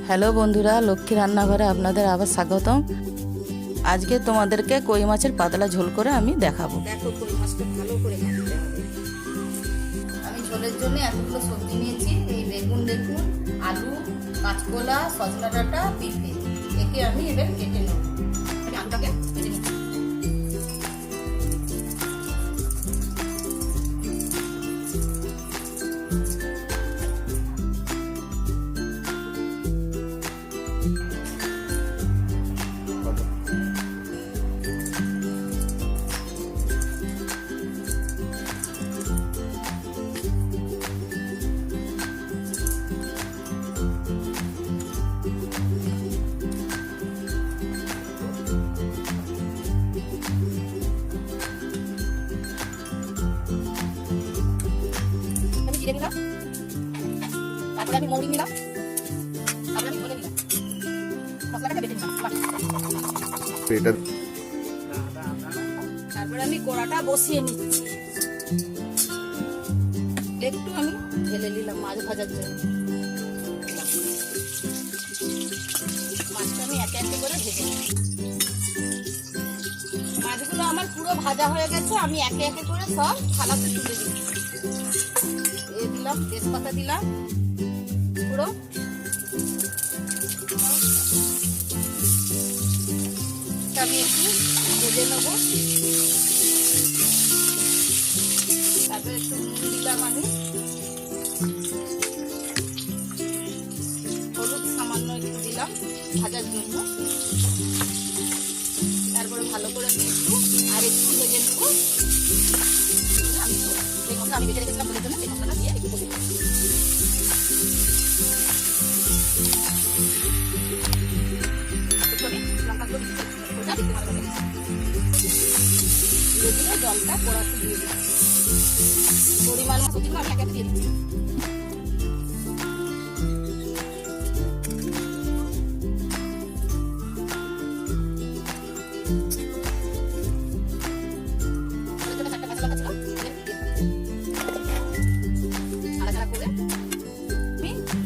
Hello বন্ধুরা, লক্ষ্মী রান্নাঘরে আপনাদের আবার স্বাগতম। আজকে তোমাদেরকে কই মাছের পাতলা ঝোল করে আমি দেখাবো। দেখো, কই মাছটা ভালো করে ভাজতে হবে। আমি ঝোলের জন্য এতগুলো সবজি নিয়েছি। এই বেগুন দেখুন, আলু, কাঁচকলা, সজনা ডাঁটা, পেঁপে। একে আমি এবার কেটে নেব। আমি আলুটাকে কেটে নিচ্ছি। আমি জিরে নিলাম, তারপরে আমি মৌরি নিলাম, তারপরে আমি ধনে নিলাম, মশলাটাকে বেটে নিলাম। তারপরে আমি কড়াটা বসিয়ে নিচ্ছি। একটু আমি ঢেলে নিলাম মাছ ভাজার জন্য। মাছটা আমি একে একে করে ভেজে নিই। মাছগুলো আমার পুরো ভাজা হয়ে গেছে। আমি একে একে করে সব থালাতে তুলে দিচ্ছি। দিলাম তেজপাতা, দিলাম পুরো আমি একটু ভেজে নেবো। তারপরে একটু নুন দিলাম, আমি হলুদ সামান্য একটু দিলাম ভাজার জন্য। তারপরে ভালো করে আমি একটু ভেজে নেবো। আমি বেটে রেখেছিলাম বলে জন্য সেই মশলাটা দিয়ে একটু ভেজে নেবো। জলটা কড়াতে দিয়ে দিচ্ছি। পরিমাণ সবজিগুলো আমি একে একে দিয়ে দিচ্ছি।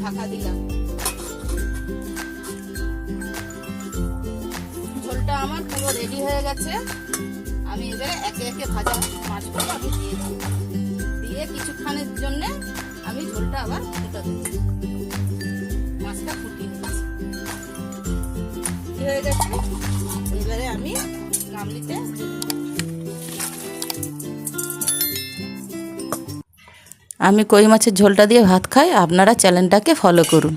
ঢাকা দিলাম। ঝোলটা আমার পুরো রেডি হয়ে গেছে। আমি এবারে একে একে ভাজা মাছগুলো আমি দিয়ে দেবো। দিয়ে কিছুক্ষণের জন্য আমি ঝোলটা আবার ফুটা দেবো। মাছটা ফুটিয়ে নিচ্ছি। হয়ে গেছে। এবারে আমি গামলিতে আমি কই মাছের ঝোলটা দিয়ে ভাত খাই। আপনারা চ্যানেলটাকে ফলো করুন।